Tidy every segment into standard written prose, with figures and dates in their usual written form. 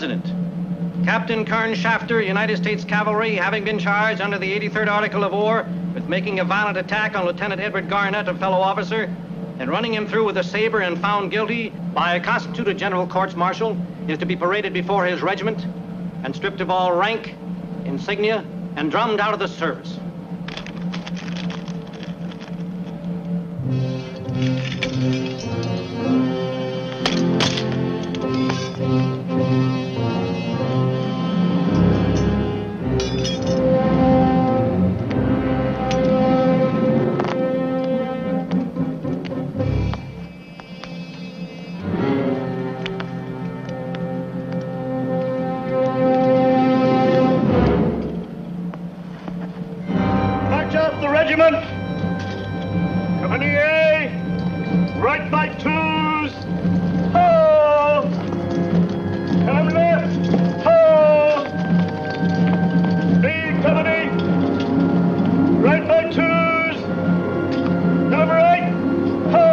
President. Captain Kern Shafter, United States Cavalry, having been charged under the 83rd Article of War with making a violent attack on Lieutenant Edward Garnett, a fellow officer, and running him through with a saber and found guilty by a constituted general courts-martial, is to be paraded before his regiment and stripped of all rank, insignia, and drummed out of the service. Company A, right by twos, ho! Come left, ho! B company, right by twos, number 8, ho!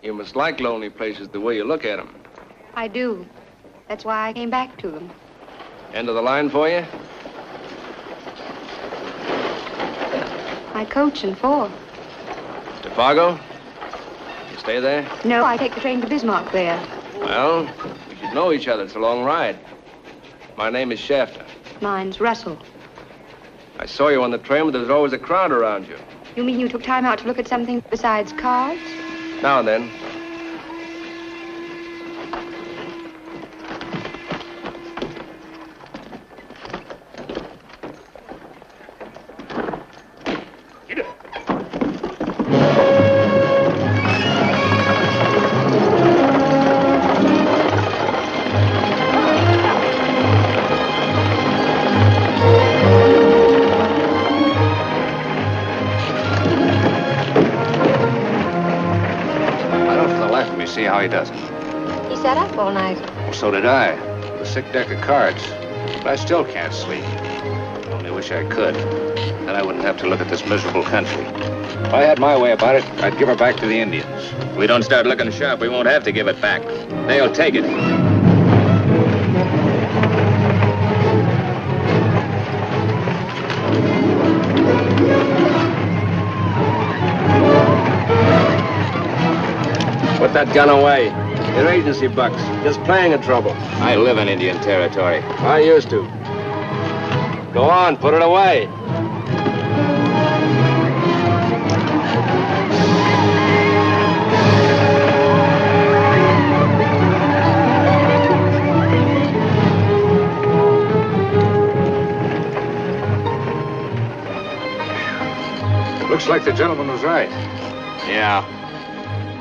You must like lonely places the way you look at them. I do. That's why I came back to them. End of the line for you? I coach in 4. To Fargo? You stay there? No, I take the train to Bismarck there. Well, we should know each other. It's a long ride. My name is Shafter. Mine's Russell. I saw you on the train, but there's always a crowd around you. You mean you took time out to look at something besides cards? Now and then. See how he does it. He sat up all night. Well, so did I. The sick deck of cards. But I still can't sleep. Only wish I could. Then I wouldn't have to look at this miserable country. If I had my way about it, I'd give her back to the Indians. If we don't start looking sharp, we won't have to give it back. They'll take it. Put that gun away. They're agency bucks, just playing a trouble. I live in Indian territory. I used to. Go on, put it away. Looks like the gentleman was right. Yeah.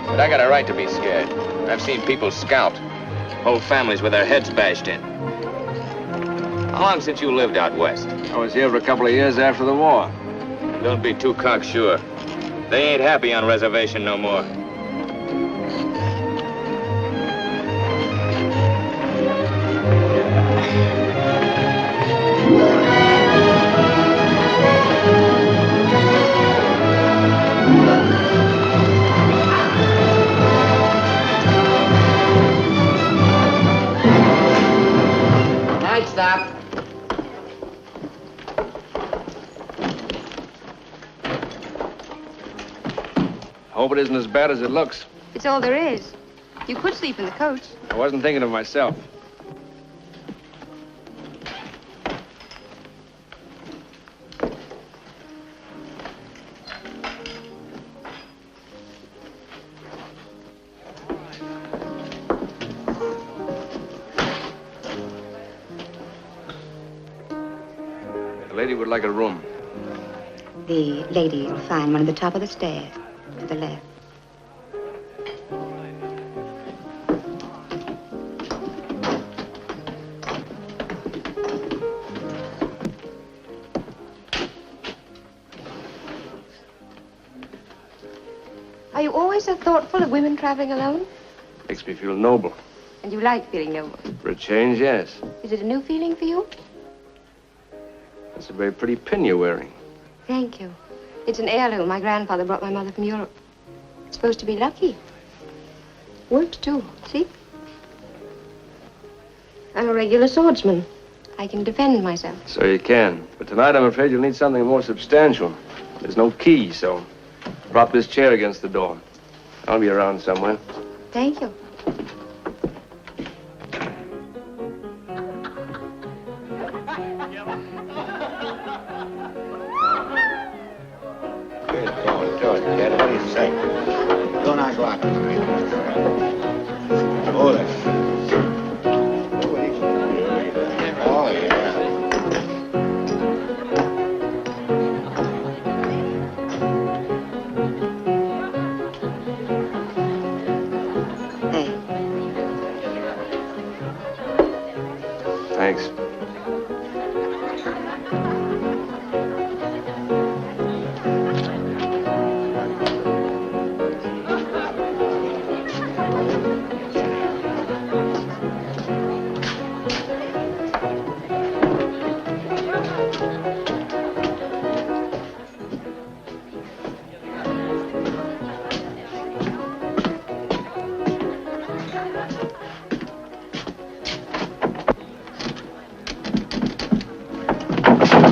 But I got a right to be scared. I've seen people scalped. Whole families with their heads bashed in. How long since you lived out west? I was here for a couple of years after the war. Don't be too cocksure. They ain't happy on reservation no more. Stop. Hope it isn't as bad as it looks. It's all there is. You could sleep in the coach. I wasn't thinking of myself. The lady would like a room. The lady will find one at the top of the stairs, to the left. you always so thoughtful of women traveling alone? Makes me feel noble. And you like feeling noble? For a change, yes. Is it a new feeling for you? That's a very pretty pin you're wearing. Thank you. It's an heirloom my grandfather brought my mother from Europe. It's supposed to be lucky. Works, too. See? I'm a regular swordsman. I can defend myself. So you can. But tonight, I'm afraid you'll need something more substantial. There's no key, so prop this chair against the door. I'll be around somewhere. Thank you. George, Kid, what do you say? Don't I go out tonight? Oh, oh, yeah. Thanks.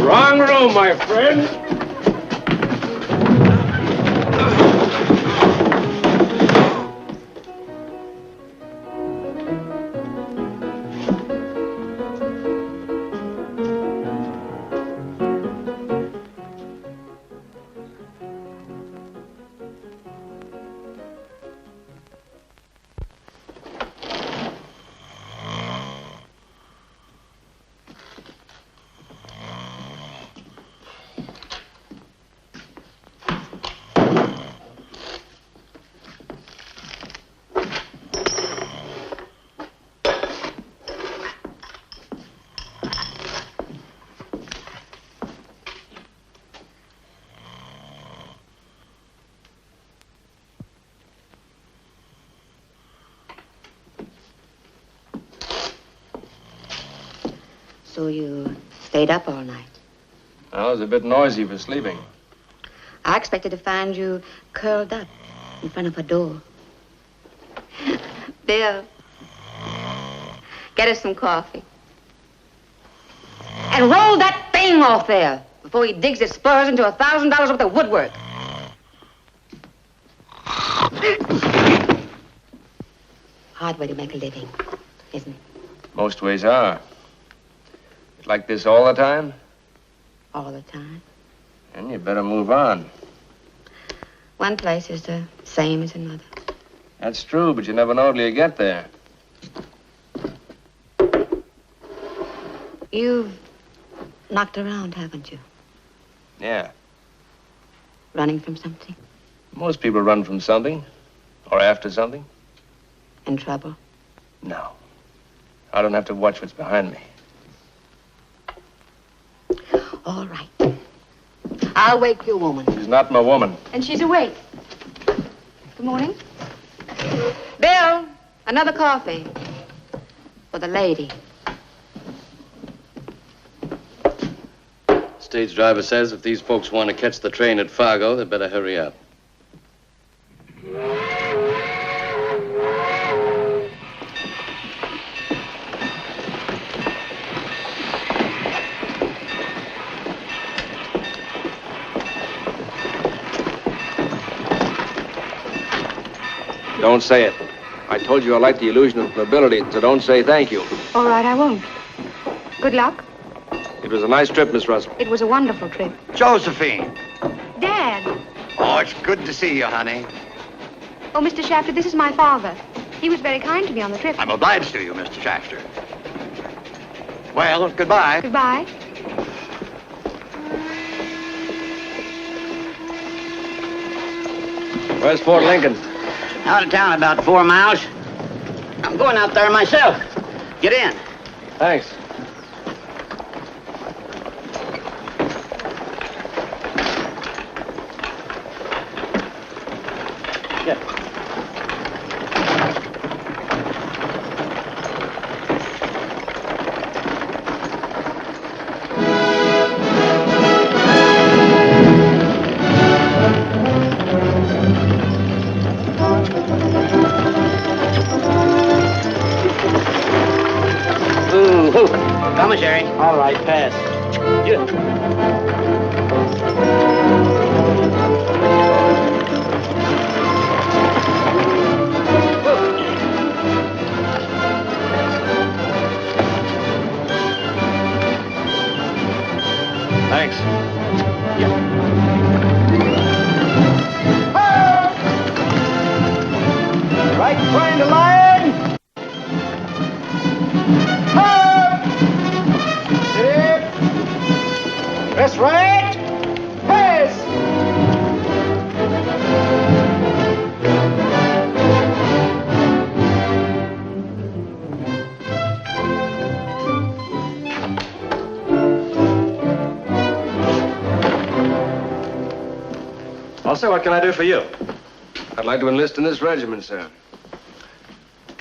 Wrong room, my friend. So you stayed up all night? I was a bit noisy for sleeping. I expected to find you curled up in front of a door. Bill, get us some coffee. And roll that thing off there before he digs his spurs into $1,000 worth of woodwork. Hard way to make a living, isn't it? Most ways are. It's like this all the time? All the time. And you better move on. One place is the same as another. That's true, but you never know till you get there. You've knocked around, haven't you? Yeah. Running from something? Most people run from something. Or after something. In trouble? No. I don't have to watch what's behind me. All right. I'll wake your woman. She's not my woman. And she's awake. Good morning. Bill, another coffee. For the lady. Stage driver says if these folks want to catch the train at Fargo, they better hurry up. Don't say it. I told you I like the illusion of nobility, so don't say thank you. All right, I won't. Good luck. It was a nice trip, Miss Russell. It was a wonderful trip. Josephine. Dad. Oh, it's good to see you, honey. Oh, Mr. Shafter, this is my father. He was very kind to me on the trip. I'm obliged to you, Mr. Shafter. Well, goodbye. Goodbye. Where's Fort Lincoln? Out of town about 4 miles. I'm going out there myself. Get in. Thanks. Get Commissary. All right, pass. Thanks. Right behind the line. Sit in. Press right. Pass. Also, what can I do for you? I'd like to enlist in this regiment, sir.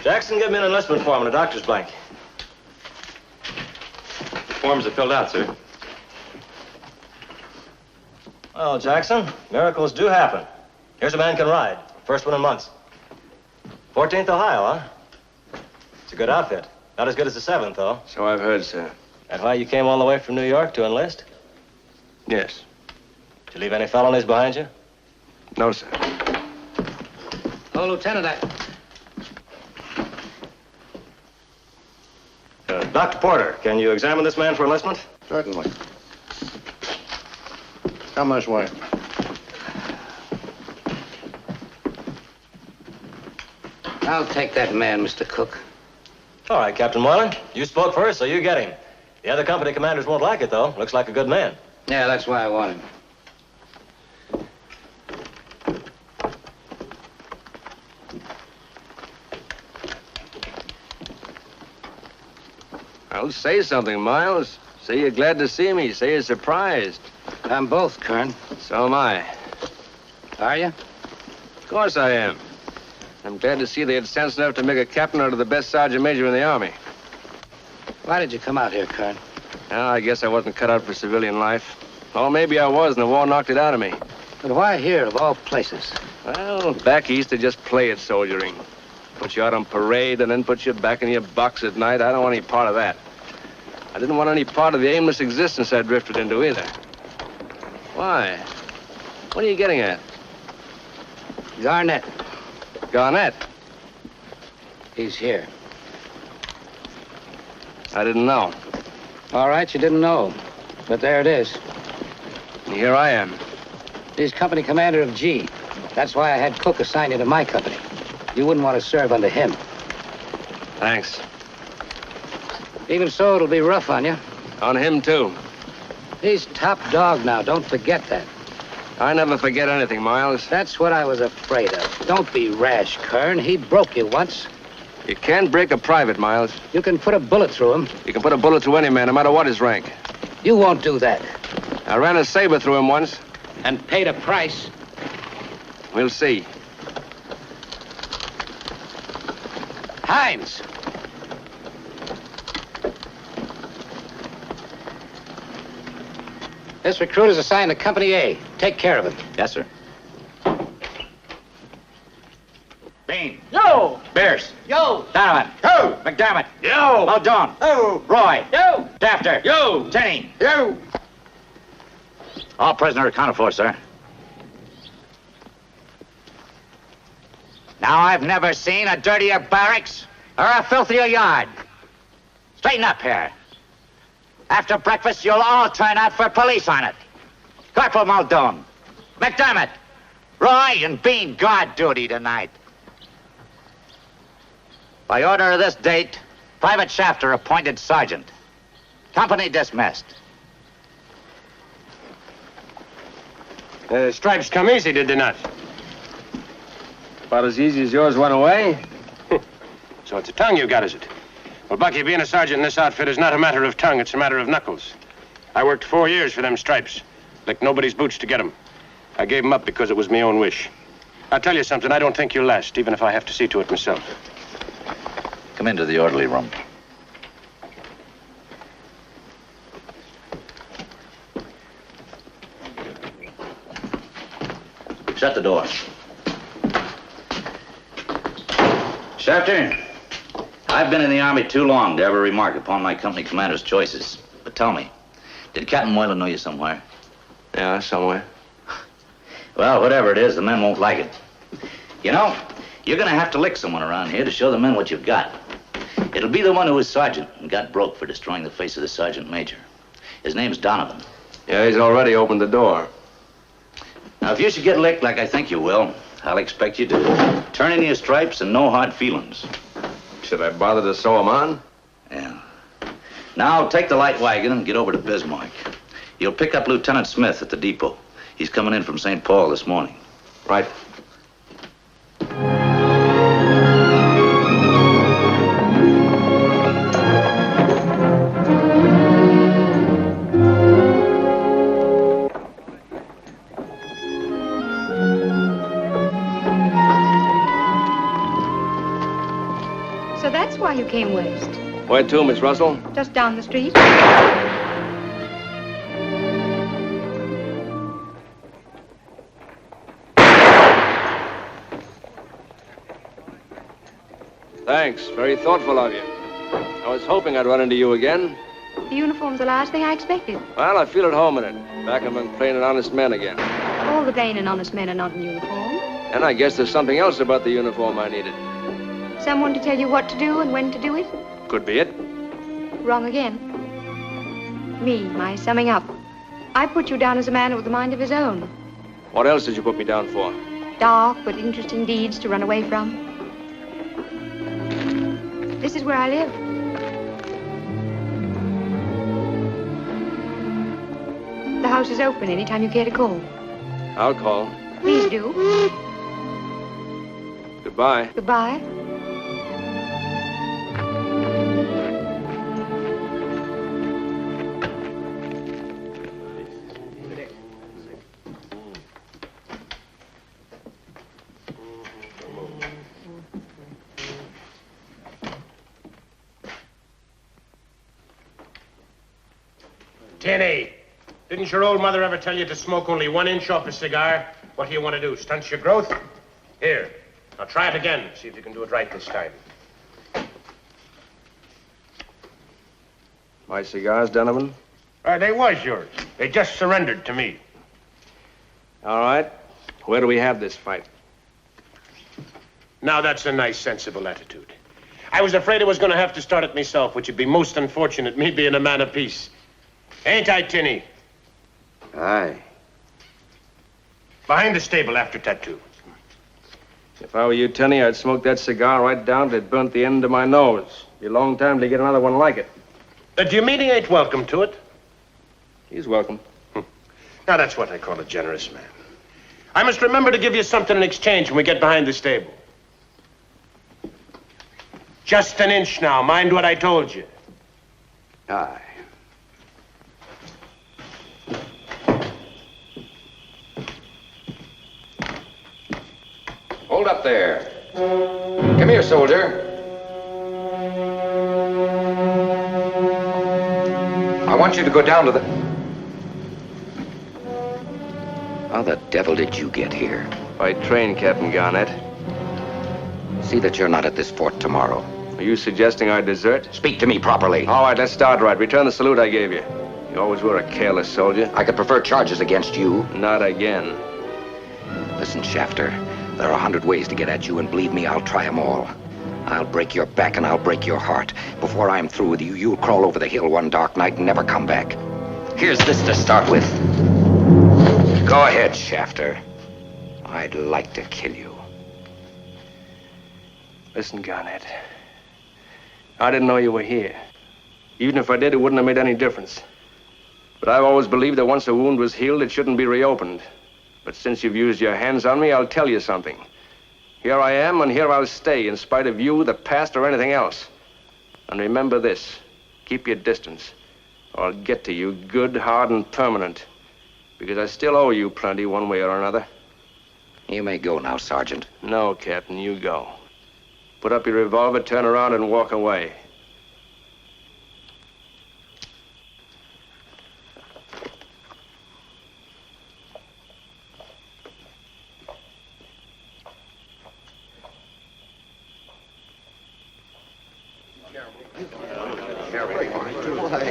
Jackson, give me an enlistment form and a doctor's blank. The forms are filled out, sir. Well, Jackson, miracles do happen. Here's a man can ride. First one in months. 14th Ohio, huh? It's a good outfit. Not as good as the 7th, though. So I've heard, sir. That why you came all the way from New York to enlist? Yes. Did you leave any felonies behind you? No, sir. Oh, Lieutenant, Dr. Porter, can you examine this man for enlistment? Certainly. Come this way. I'll take that man, Mr. Cook. All right, Captain Moylan. You spoke first, so you get him. The other company commanders won't like it, though. Looks like a good man. Yeah, that's why I want him. Well, say something, Miles. Say you're glad to see me. Say you're surprised. I'm both, Kern. So am I. Are you? Of course I am. I'm glad to see they had sense enough to make a captain out of the best sergeant major in the Army. Why did you come out here, Kern? Well, I guess I wasn't cut out for civilian life. Or maybe I was, and the war knocked it out of me. But why here, of all places? Well, back east, they just play at soldiering. Put you out on parade and then put you back in your box at night. I don't want any part of that. I didn't want any part of the aimless existence I drifted into either. Why? What are you getting at? Garnett. Garnett? He's here. I didn't know. All right, you didn't know. But there it is. And here I am. He's company commander of G. That's why I had Cook assign you to my company. You wouldn't want to serve under him. Thanks. Even so, it'll be rough on you. On him, too. He's top dog now. Don't forget that. I never forget anything, Miles. That's what I was afraid of. Don't be rash, Kern. He broke you once. You can't break a private, Miles. You can put a bullet through him. You can put a bullet through any man, no matter what his rank. You won't do that. I ran a saber through him once. And paid a price. We'll see. Hines! This recruit is assigned to Company A. Take care of him. Yes, sir. Bean. Yo! Beers. Yo! Donovan. Yo! McDermott. Yo! Muldoon. Yo! Roy. Yo! Shafter. Yo! Tenney. Yo! All prisoners accounted for, sir. Now, I've never seen a dirtier barracks or a filthier yard. Straighten up here. After breakfast, you'll all turn out for police on it. Corporal Muldoon, McDermott, Roy, and Bean guard duty tonight. By order of this date, Private Shafter appointed sergeant. Company dismissed. Stripes come easy, did they not? About as easy as yours went away. So it's a tongue you got, is it? Well, Bucky, being a sergeant in this outfit is not a matter of tongue, it's a matter of knuckles. I worked 4 years for them stripes. Licked nobody's boots to get them. I gave them up because it was my own wish. I'll tell you something, I don't think you'll last, even if I have to see to it myself. Come into the orderly room. Shut the door. Shafter, I've been in the Army too long to ever remark upon my company commander's choices. But tell me, did Captain Moylan know you somewhere? Yeah, somewhere. Well, whatever it is, the men won't like it. You know, you're gonna have to lick someone around here to show the men what you've got. It'll be the one who was sergeant and got broke for destroying the face of the sergeant major. His name's Donovan. Yeah, he's already opened the door. Now, if you should get licked like I think you will, I'll expect you to turn in your stripes and no hard feelings. Should I bother to sew him on? Yeah. Now, take the light wagon and get over to Bismarck. You'll pick up Lieutenant Smith at the depot. He's coming in from St. Paul this morning. Right. So that's why you came west. Where to, Miss Russell? Just down the street. Thanks. Very thoughtful of you. I was hoping I'd run into you again. The uniform's the last thing I expected. Well, I feel at home in it. Back among plain and honest men again. All the plain and honest men are not in uniform. And I guess there's something else about the uniform I needed. Someone to tell you what to do and when to do it? Could be it. Wrong again. Me, my summing up. I put you down as a man with a mind of his own. What else did you put me down for? Dark but interesting deeds to run away from. This is where I live. The house is open anytime you care to call. I'll call. Please do. Goodbye. Goodbye. Tinny, didn't your old mother ever tell you to smoke only 1 inch off a cigar? What do you want to do, stunt your growth? Here, now try it again. See if you can do it right this time. My cigars, Donovan? They was yours. They just surrendered to me. All right. Where do we have this fight? Now that's a nice, sensible attitude. I was afraid I was going to have to start it myself, which would be most unfortunate, me being a man of peace. Ain't I, Tinny? Aye. Behind the stable after tattoo. If I were you, Tenny, I'd smoke that cigar right down till it burnt the end of my nose. Be a long time to get another one like it. Do you mean he ain't welcome to it? He's welcome. Now, that's what I call a generous man. I must remember to give you something in exchange when we get behind the stable. Just an inch now. Mind what I told you. Aye. Hold up there. Come here, soldier. I want you to go down to the... How the devil did you get here? By train, Captain Garnett. See that you're not at this fort tomorrow. Are you suggesting I desert? Speak to me properly. All right, let's start right. Return the salute I gave you. You always were a careless soldier. I could prefer charges against you. Not again. Listen, Shafter, there are 100 ways to get at you, and believe me, I'll try them all. I'll break your back and I'll break your heart. Before I'm through with you, you'll crawl over the hill one dark night and never come back. Here's this to start with. Go ahead, Shafter. I'd like to kill you. Listen, Garnett. I didn't know you were here. Even if I did, it wouldn't have made any difference. But I've always believed that once a wound was healed, it shouldn't be reopened. But since you've used your hands on me, I'll tell you something. Here I am, and here I'll stay, in spite of you, the past, or anything else. And remember this. Keep your distance, or I'll get to you good, hard, and permanent. Because I still owe you plenty, one way or another. You may go now, Sergeant. No, Captain, you go. Put up your revolver, turn around, and walk away.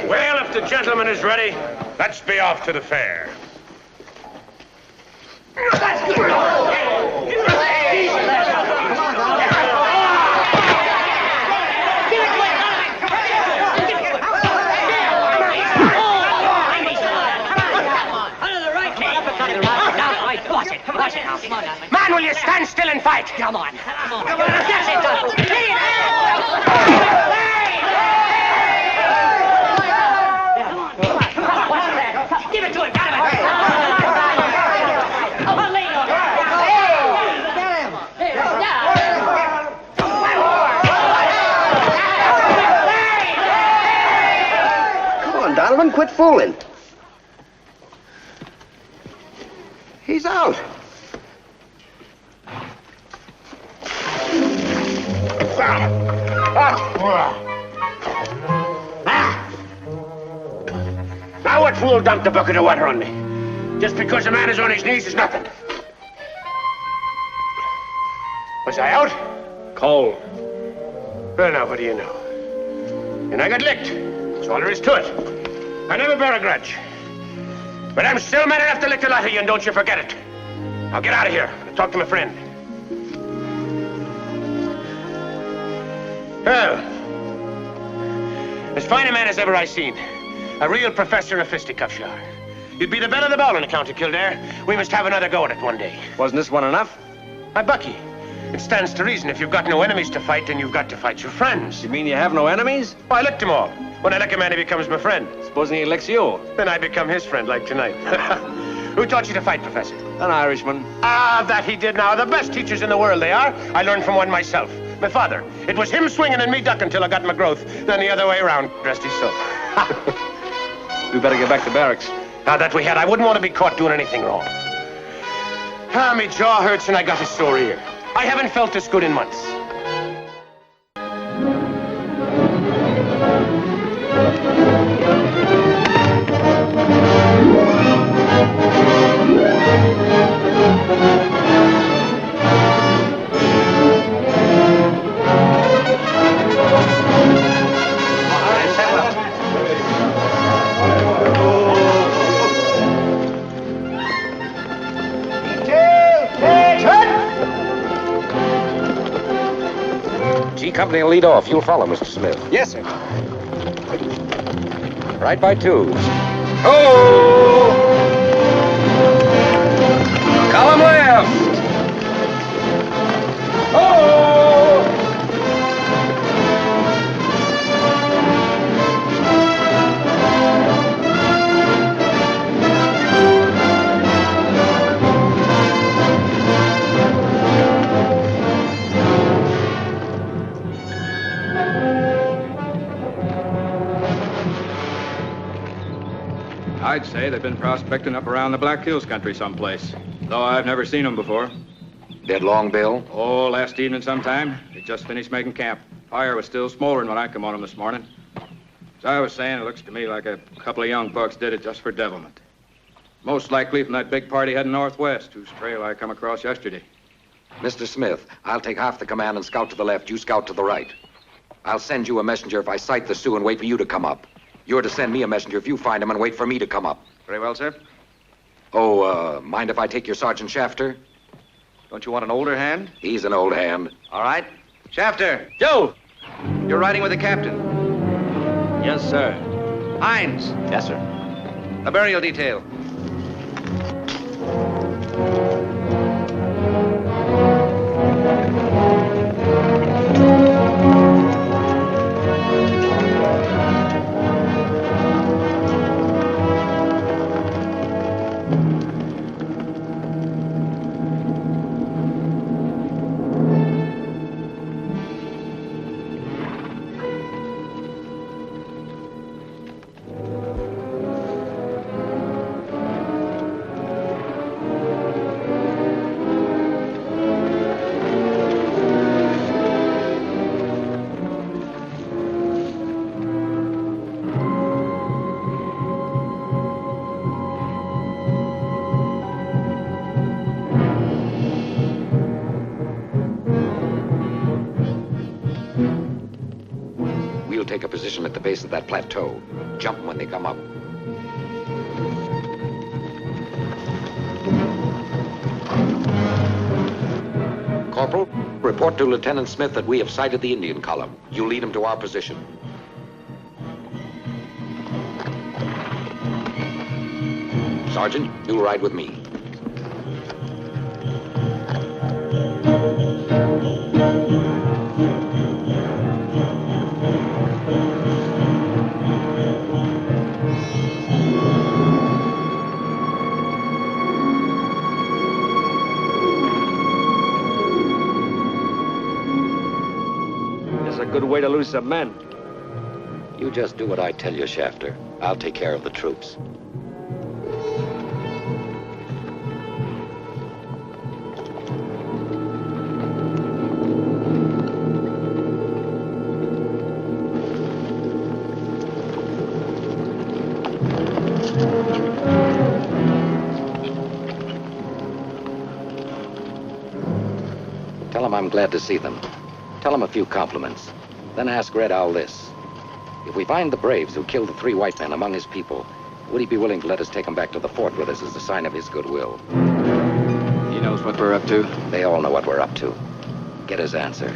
Well, if the gentleman is ready, let's be off to the fair. Man, will you stand still and fight? Come on. That's it, Donald. Give it to him. Come on, Donovan, quit fooling. He's out. Now what fool dumped a bucket of water on me? Just because a man is on his knees is nothing. Was I out? Cold. Well, now, what do you know? And I got licked. That's all there is to it. I never bear a grudge. But I'm still man enough to lick the lot of you, and don't you forget it. Now get out of here and talk to my friend. Well, as fine a man as ever I seen. A real professor of fisticuffs, you are. You'd be the belle of the ball in the County Kildare. We must have another go at it one day. Wasn't this one enough? My Bucky, it stands to reason if you've got no enemies to fight, then you've got to fight your friends. You mean you have no enemies? Oh, I licked them all. When I lick a man, he becomes my friend. Supposing he licks you? Then I become his friend, like tonight. Who taught you to fight, Professor? An Irishman. Ah, that he did now. The best teachers in the world they are. I learned from one myself. My father. It was him swinging and me ducking till I got my growth. Then the other way around, dressed his soap. We better get back to barracks. Now that we had, I wouldn't want to be caught doing anything wrong. Ah, my jaw hurts and I got a sore ear. I haven't felt this good in months. G Company will lead off. You'll follow, Mr. Smith. Yes, sir. Right by twos. Oh! Column left! Oh! I'd say they've been prospecting up around the Black Hills country someplace, though I've never seen them before. Dead long, Bill? Oh, last evening sometime. They just finished making camp. Fire was still smoldering when I come on them this morning. As I was saying, it looks to me like a couple of young bucks did it just for devilment. Most likely from that big party heading northwest, whose trail I come across yesterday. Mr. Smith, I'll take half the command and scout to the left. You scout to the right. I'll send you a messenger if I sight the Sioux and wait for you to come up. You're to send me a messenger if you find him and wait for me to come up. Very well, sir. Oh, mind if I take your Sergeant Shafter? Don't you want an older hand? He's an old hand. All right. Shafter! Joe! You're riding with the captain. Yes, sir. Hines! Yes, sir. A burial detail. base of that plateau. Jump 'em when they come up. Corporal, report to Lieutenant Smith that we have sighted the Indian column. You lead him to our position. Sergeant, you'll ride with me. It's a good way to lose some men. You just do what I tell you, Shafter. I'll take care of the troops. Tell them I'm glad to see them. Tell them a few compliments. Then ask Red Owl this. If we find the braves who killed the 3 white men among his people, would he be willing to let us take them back to the fort with us as a sign of his goodwill? He knows what we're up to. They all know what we're up to. Get his answer.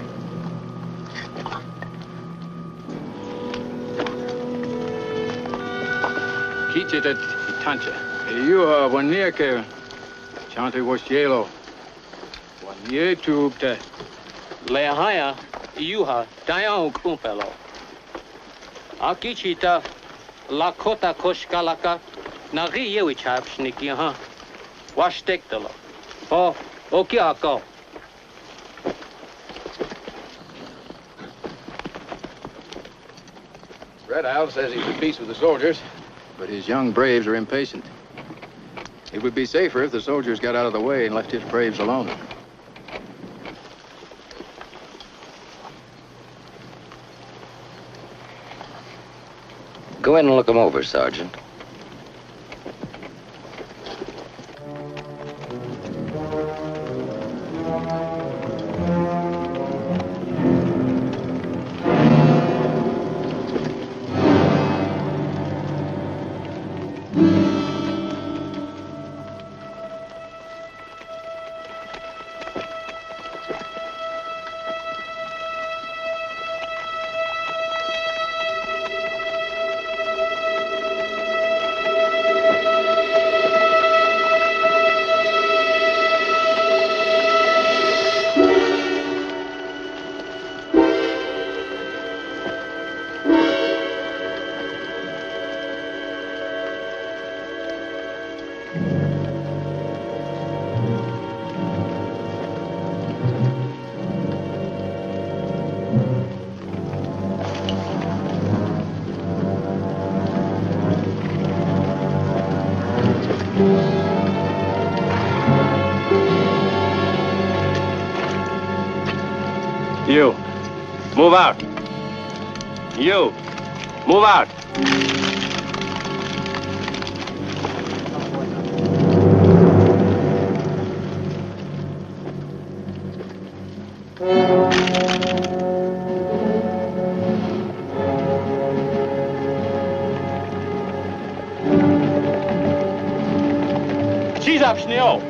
Kichetet itanche. Iuha waniake. Chante washelo. Wanye tubte. Lehaya iuha dayan kumpelo. Akichita lakota koshkalaka nari yewichapshniki ha. Washtektelo. Oh, okiako. Red Owl says he's at peace with the soldiers, but his young braves are impatient. It would be safer if the soldiers got out of the way and left his braves alone. Go in and look them over, Sergeant. You, move out. You, move out. She's up, Schneo.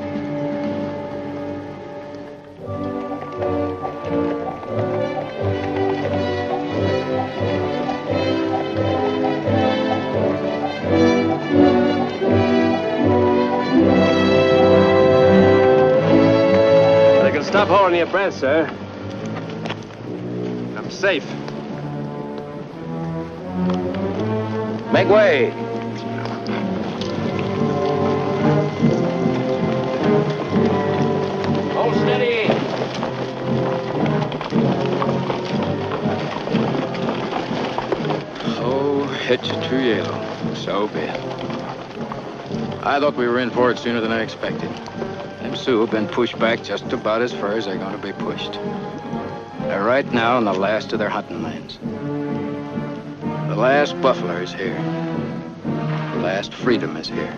Stop holding your breath, sir. I'm safe. Make way. Hold steady. Oh, hitch a true yellow. So be it. I thought we were in for it sooner than I expected. Them Sioux have been pushed back just about as far as they're going to be pushed. They're right now in the last of their hunting lands. The last buffalo is here. The last freedom is here.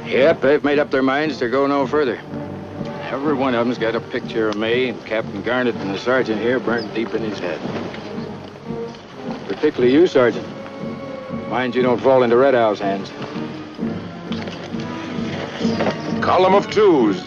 Yep, they've made up their minds to go no further. Every one of them's got a picture of me and Captain Garnett and the sergeant here burnt deep in his head. Particularly you, Sergeant. Mind you don't fall into Red Owl's hands. Column of twos.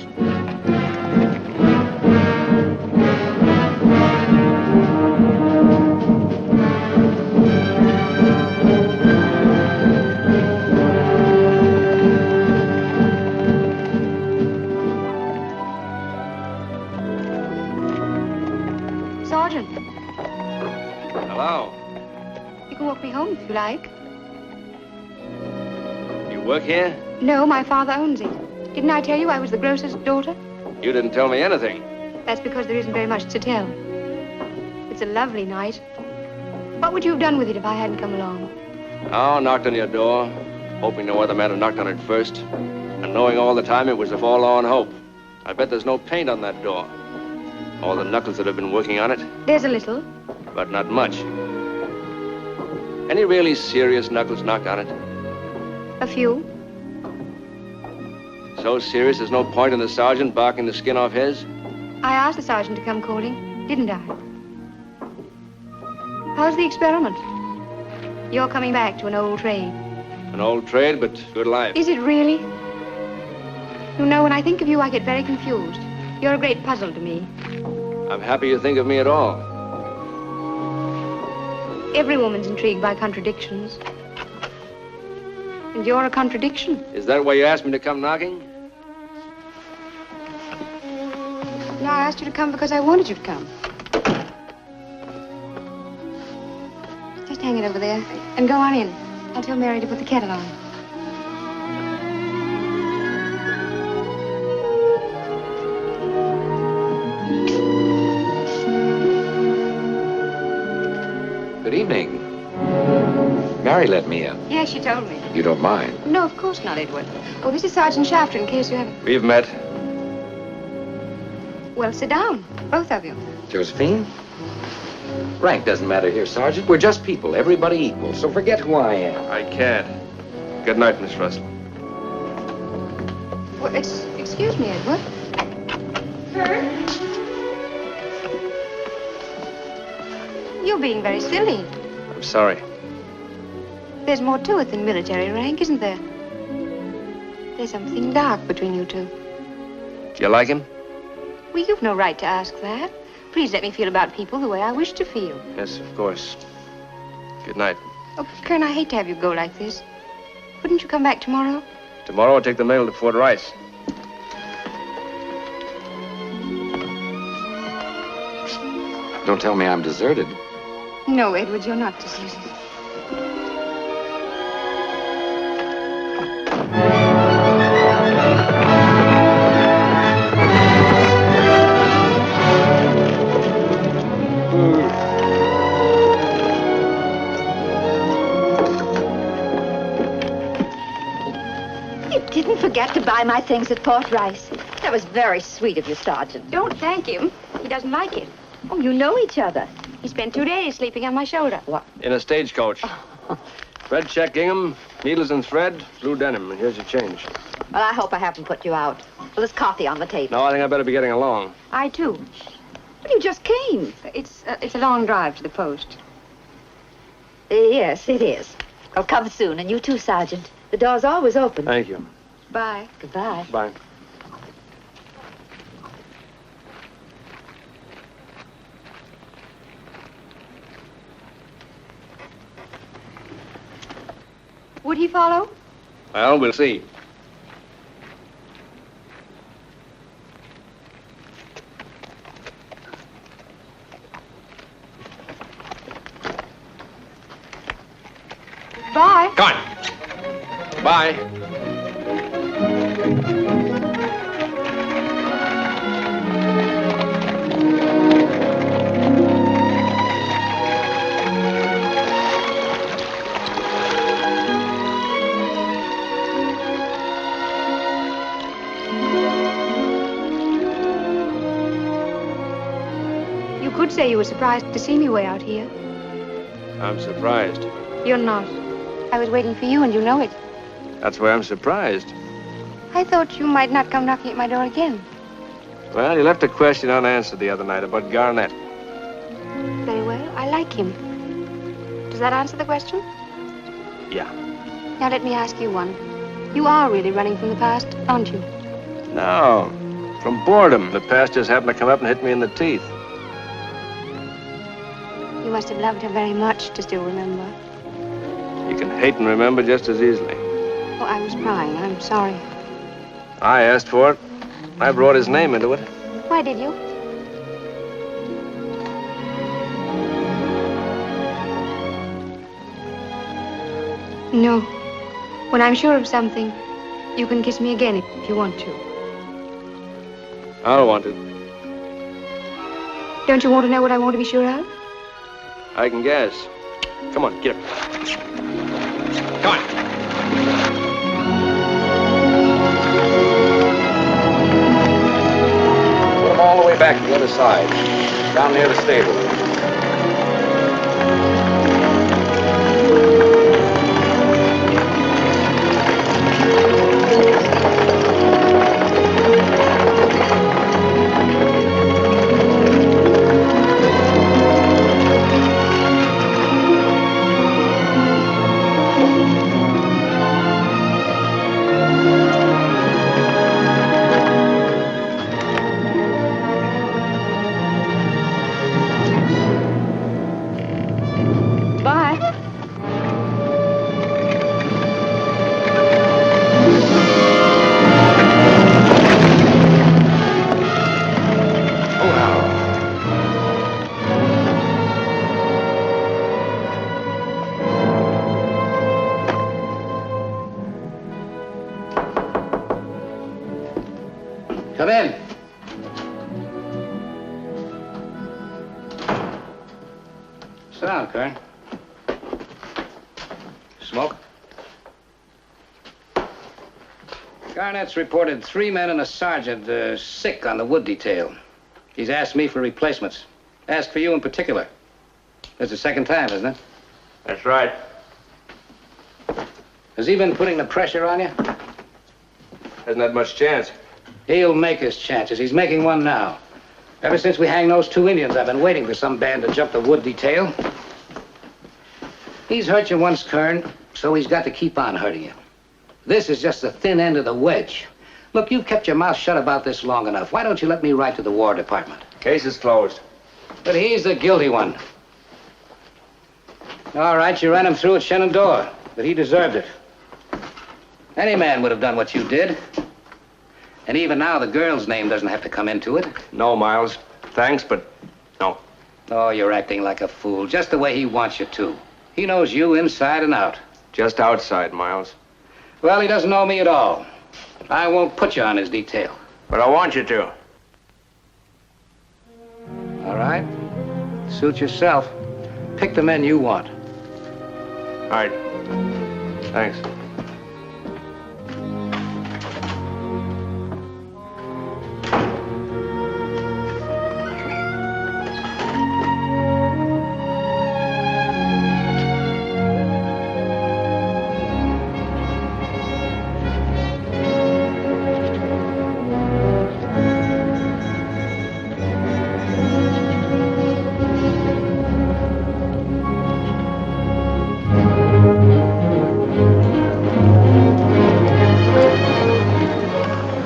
Sergeant, Hello. you can walk me home if you like. You work here? No, my father owns it. Didn't I tell you I was the grocer's daughter? You didn't tell me anything. That's because there isn't very much to tell. It's a lovely night. What would you have done with it if I hadn't come along? Oh, knocked on your door, hoping no other man had knocked on it first, and knowing all the time it was a forlorn hope. I bet there's no paint on that door. All the knuckles that have been working on it, There's a little. but not much. Any really serious knuckles knocked on it? A few. So serious there's no point in the sergeant barking the skin off his? I asked the sergeant to come calling, didn't I? How's the experiment? You're coming back to an old trade. An old trade, but good life. Is it really? You know, when I think of you, I get very confused. You're a great puzzle to me. I'm happy you think of me at all. Every woman's intrigued by contradictions. And you're a contradiction. Is that why you asked me to come knocking? No, I asked you to come because I wanted you to come. Just hang it over there and go on in. I'll tell Mary to put the kettle on. Good evening. Mary let me in. Yes, she told me. You don't mind? No, of course not, Edward. Oh, this is Sergeant Shafter, in case you haven't... We've met. Well, sit down, both of you. Josephine? Rank doesn't matter here, Sergeant. We're just people, everybody equal, so forget who I am. I can't. Good night, Miss Russell. Well, excuse me, Edward. Kern? You're being very silly. I'm sorry. There's more to it than military rank, isn't there? There's something dark between you two. Do you like him? Well, you've no right to ask that. Please let me feel about people the way I wish to feel. Yes, of course. Good night. Oh, Kern, I hate to have you go like this. Wouldn't you come back tomorrow? Tomorrow I'll take the mail to Fort Rice. Don't tell me I'm deserted. No, Edward, you're not deserted. Didn't forget to buy my things at Fort Rice. That was very sweet of you, Sergeant. Don't thank him. He doesn't like it. Oh, you know each other. He spent 2 days sleeping on my shoulder. What? In a stagecoach. Red check gingham, needles and thread, blue denim, and here's your change. Well, I hope I haven't put you out. Well, there's coffee on the table. No, I think I better be getting along. I, too. But you just came. It's a long drive to the post. Yes, it is. Well, come soon, and you too, Sergeant. The door's always open. Thank you. Bye. Goodbye. Bye. Would he follow? Well, we'll see. Bye. Come on. Bye. You could say you were surprised to see me way out here. I'm surprised. You're not. I was waiting for you, and you know it. That's why I'm surprised. I thought you might not come knocking at my door again. Well, you left a question unanswered the other night about Garnett. Very well. I like him. Does that answer the question? Yeah. Now let me ask you one. You are really running from the past, aren't you? No. From boredom. The past just happened to come up and hit me in the teeth. You must have loved her very much to still remember. You can hate and remember just as easily. Oh, I was prying. I'm sorry. I asked for it. I brought his name into it. Why did you? No. When I'm sure of something, you can kiss me again if you want to. I don't want to. Don't you want to know what I want to be sure of? I can guess. Come on, get up. Come on. Put them all the way back to the other side, down near the stable. Come in. Sit down, Kern. Smoke? Garnett's reported 3 men and a sergeant sick on the wood detail. He's asked me for replacements. Asked for you in particular. That's the second time, isn't it? That's right. Has he been putting the pressure on you? Hasn't had much chance. He'll make his chances. He's making one now. Ever since we hanged those 2 Indians, I've been waiting for some band to jump the wood detail. He's hurt you once, Kern, so he's got to keep on hurting you. This is just the thin end of the wedge. Look, you've kept your mouth shut about this long enough. Why don't you let me write to the War Department? Case is closed. But he's the guilty one. All right, you ran him through at Shenandoah, but he deserved it. Any man would have done what you did. And even now, the girl's name doesn't have to come into it. No, Miles. Thanks, but no. Oh, you're acting like a fool, just the way he wants you to. He knows you inside and out. Just outside, Miles. Well, he doesn't know me at all. I won't put you on his detail. But I want you to. All right. Suit yourself. Pick the men you want. All right. Thanks.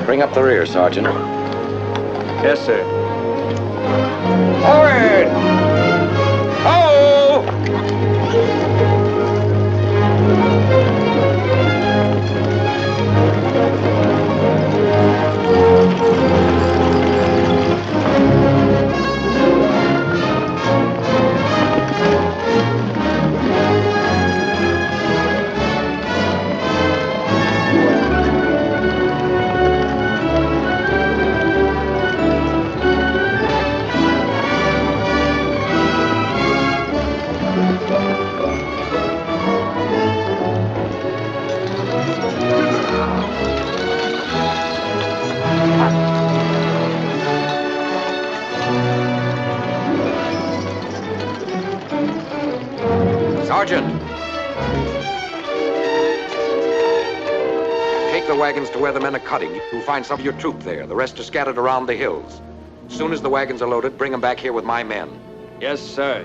Bring up the rear, Sergeant. Yes, sir. Forward! Ho! Sergeant! Take the wagons to where the men are cutting. You'll find some of your troop there. The rest are scattered around the hills. As soon as the wagons are loaded, bring them back here with my men. Yes, sir.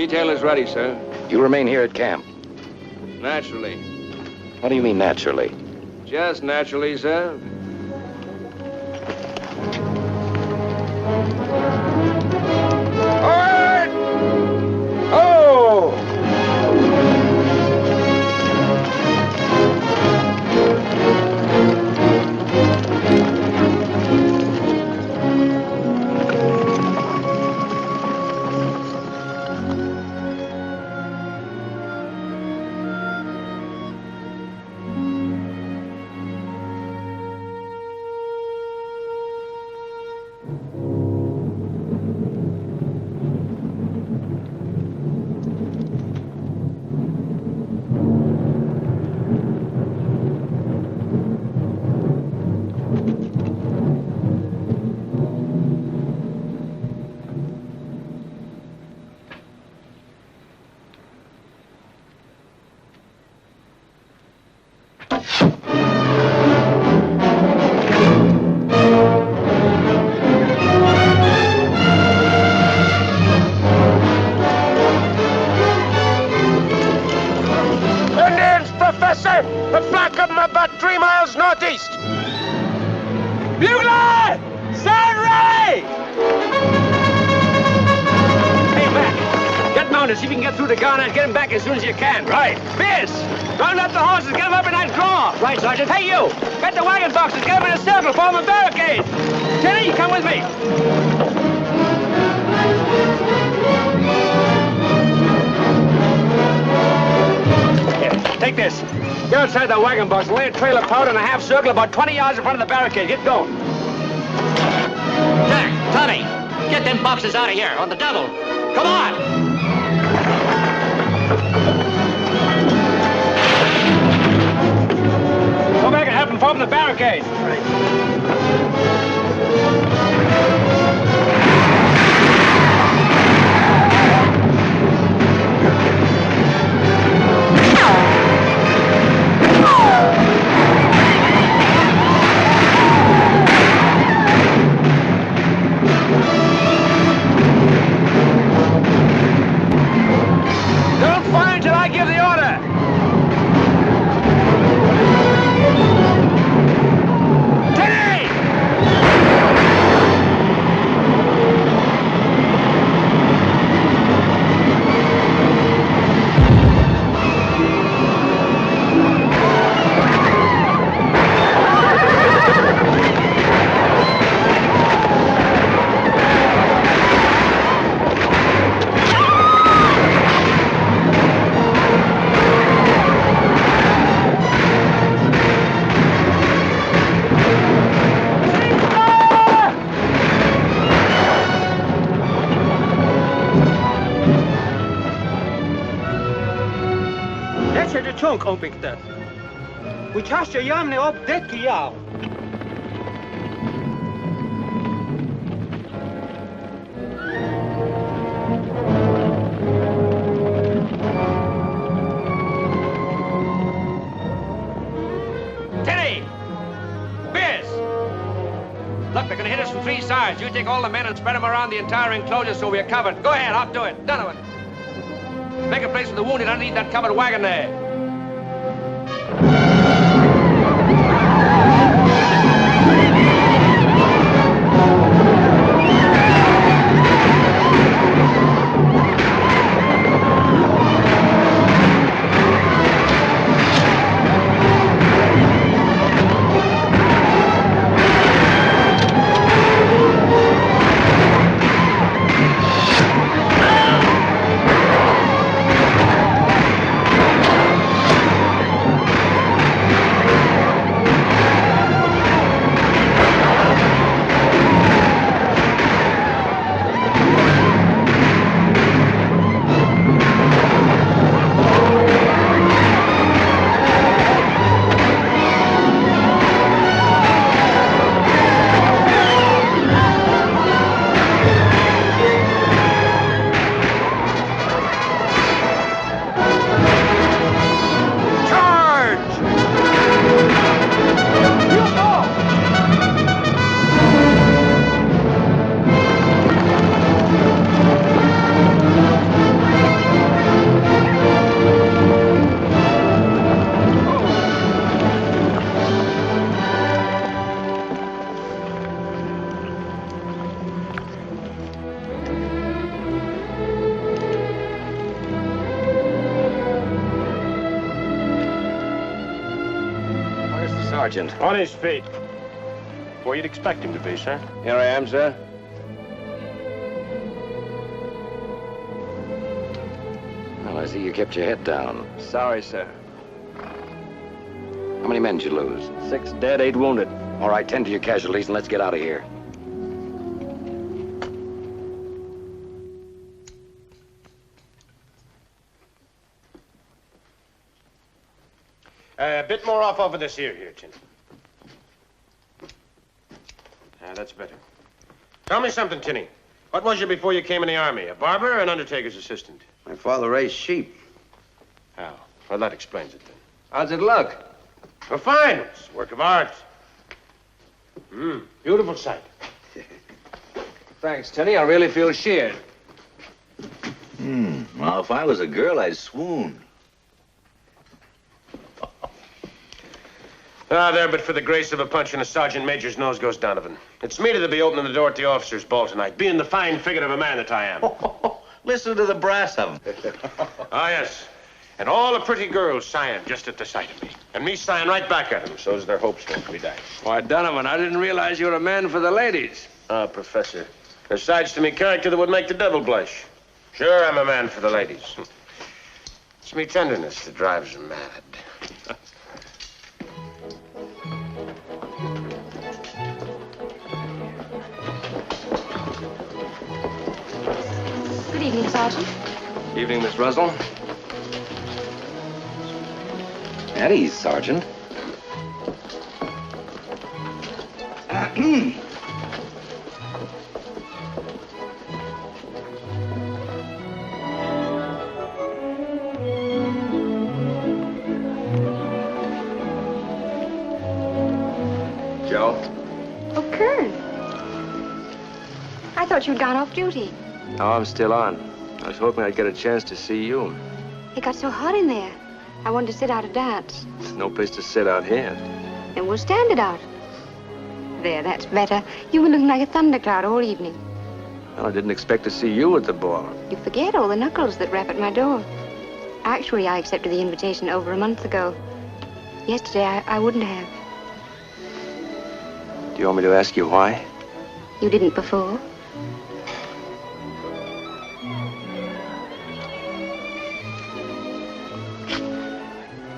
Detail is ready, sir. You remain here at camp. Naturally. What do you mean, naturally? Just naturally, sir. Forward! Oh! northeast. Bugler! Sound ready! Hey, Mac, get mounted. See if you can get through to Garnett. Get him back as soon as you can. Right. Fierce! Round up the horses. Get them up in that draw. Right, Sergeant. Hey, you! Get the wagon boxes. Get them in a circle. Form a barricade. Tenny, come with me. Here, take this. Get outside that wagon box and lay a trail of powder in a half circle about 20 yards in front of the barricade. Get going. Jack, Tommy, get them boxes out of here on the double. Come on! Go back and help them form the barricade. Don't fire until I give the order. Chunk ompikte. We čašće jamne op detki jav. Teddy! Biz! Look, they're gonna hit us from three sides. You take all the men and spread them around the entire enclosure so we're covered. Go ahead, I'll do it. Donovan. Make a place for the wounded underneath that covered wagon there. Sergeant. On his feet. Where you'd expect him to be, sir. Here I am, sir. Well, I see you kept your head down. Sorry, sir. How many men did you lose? 6 dead, 8 wounded. All right, tend to your casualties and let's get out of here. A bit more off over this here, Chin. That's better. Tell me something, Tinny. What was you before you came in the army? A barber or an undertaker's assistant? My father raised sheep. How? Well, that explains it then. How's it look? Well, fine. It's a work of art. Beautiful sight. Thanks, Tenny. I really feel sheared. Well, if I was a girl, I'd swoon. There, but for the grace of a punch in a sergeant major's nose goes Donovan. It's me to be opening the door at the officer's ball tonight, being the fine figure of a man that I am. Listen to the brass of them. Ah, yes. And all the pretty girls sighing just at the sight of me. And me sighing right back at them, so's their hopes won't be dashed. Why, Donovan, I didn't realize you were a man for the ladies. Ah, Professor. There's sides to me character that would make the devil blush. Sure, I'm a man for the ladies. It's me tenderness that drives them mad. Good evening, Sergeant. Evening, Miss Russell. At ease, Sergeant. Joe? Oh, Kern. I thought you'd gone off duty. No, I'm still on. I was hoping I'd get a chance to see you. It got so hot in there. I wanted to sit out a dance. There's no place to sit out here. Then we'll stand it out. There, that's better. You've been looking like a thundercloud all evening. Well, I didn't expect to see you at the ball. You forget all the knuckles that rap at my door. Actually, I accepted the invitation over a month ago. Yesterday, I wouldn't have. Do you want me to ask you why? You didn't before.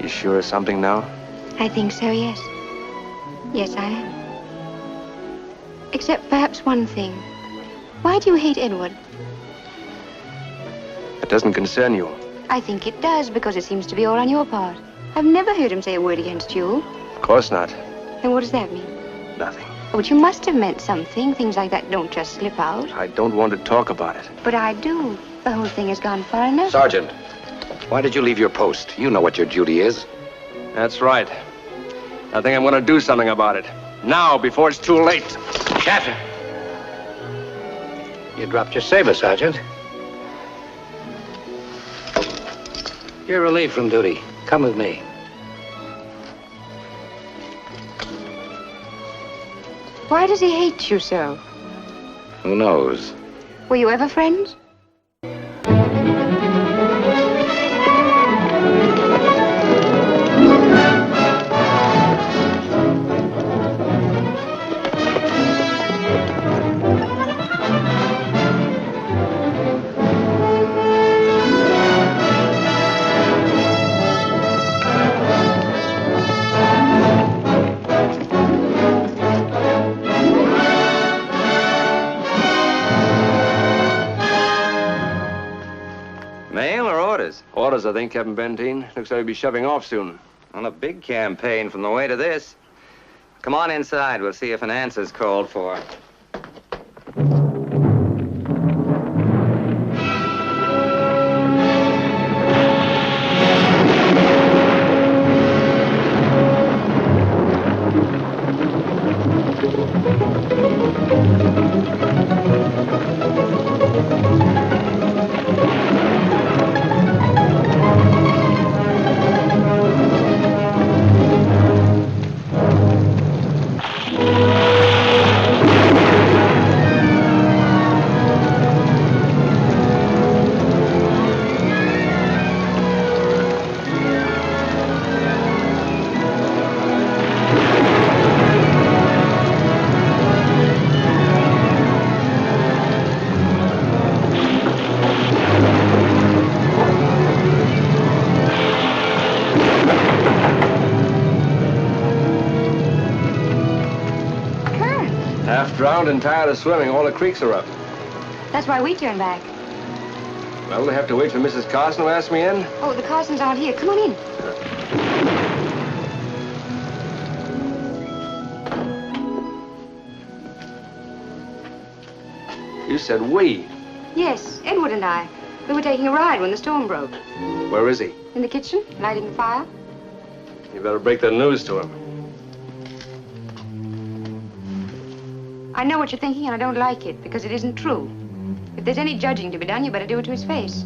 You sure of something now? I think so, yes. Yes, I am. Except perhaps one thing. Why do you hate Edward? It doesn't concern you. I think it does, because it seems to be all on your part. I've never heard him say a word against you. Of course not. Then what does that mean? Nothing. Oh, but you must have meant something. Things like that don't just slip out. I don't want to talk about it. But I do. The whole thing has gone far enough. Sergeant, why did you leave your post? You know what your duty is. That's right. I think I'm going to do something about it. Now, before it's too late. Shafter. You dropped your saber, Sergeant. You're relieved from duty. Come with me. Why does he hate you so? Who knows? Were you ever friends? Orders, I think, Captain Benteen. Looks like we'll be shoving off soon. On a big campaign from the way to this. Come on inside. We'll see if an answer's called for. drowned and tired of swimming. All the creeks are up. That's why we turned back. Well, we'll have to wait for Mrs. Carson to ask me in. Oh, the Carsons aren't here. Come on in. You said we. Yes, Edward and I. We were taking a ride when the storm broke. Where is he? In the kitchen, lighting the fire. You better break the news to him. I know what you're thinking, and I don't like it, because it isn't true. If there's any judging to be done, you better do it to his face.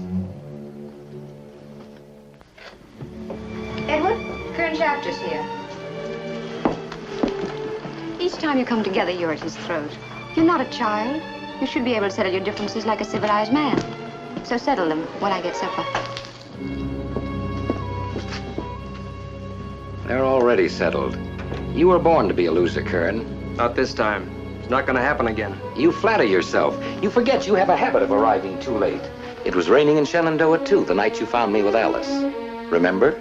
Edward, Kern Shafter's here. Each time you come together, you're at his throat. You're not a child. You should be able to settle your differences like a civilized man. So settle them when I get supper. They're already settled. You were born to be a loser, Kern. Not this time. It's not gonna happen again. You flatter yourself. You forget you have a habit of arriving too late. It was raining in Shenandoah, too, the night you found me with Alice. Remember?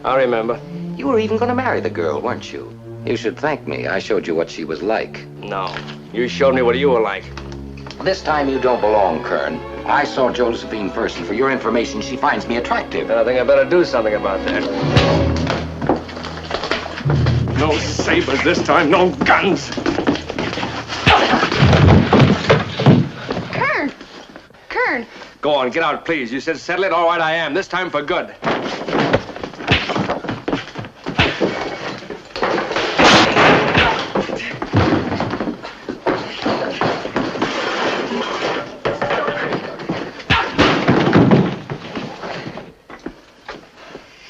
I remember. You were even gonna marry the girl, weren't you? You should thank me. I showed you what she was like. No. You showed me what you were like. This time you don't belong, Kern. I saw Josephine first, and for your information, she finds me attractive. I think I better do something about that. No sabers this time, no guns. Kern! Kern! Go on, get out, please. You said settle it. All right, I am. This time for good.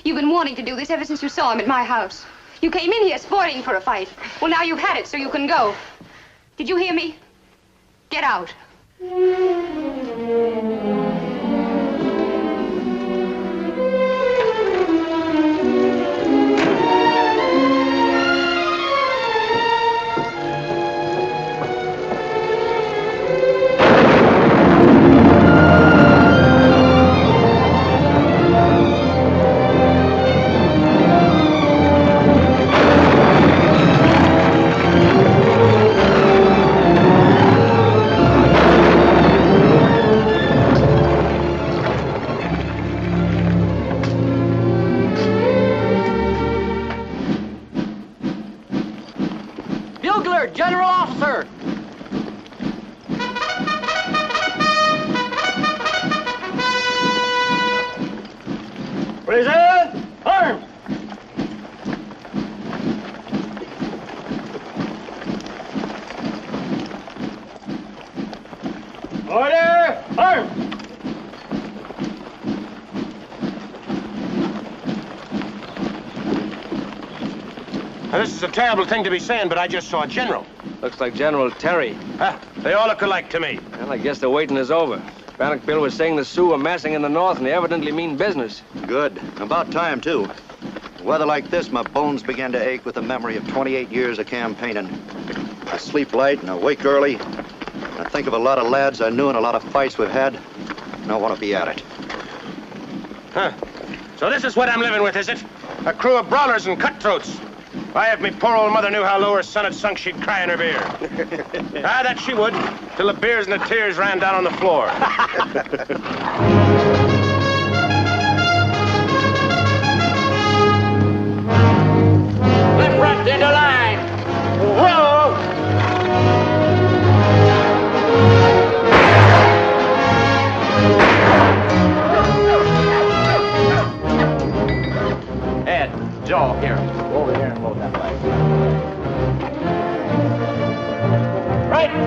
You've been wanting to do this ever since you saw him at my house. You came in here spoiling for a fight. Well, now you've had it, so you can go. Did you hear me? Get out. General officer! Present! Arms! Order! Arms! Now, this is a terrible thing to be saying, but I just saw a general. Looks like General Terry. Huh? They all look alike to me. Well, I guess the waiting is over. Bannock Bill was saying the Sioux are massing in the north, and they evidently mean business. Good. About time, too. Weather like this, my bones began to ache with the memory of 28 years of campaigning. I sleep light and I wake early. I think of a lot of lads I knew and a lot of fights we've had, and I want to be at it. Huh. So this is what I'm living with, is it? A crew of brawlers and cutthroats. Why, if me poor old mother knew how low her son had sunk, she'd cry in her beer. Ah, that she would, till the beers and the tears ran down on the floor. Left right into line. Whoa! Ed, Joe, here. Go over here and load that flag.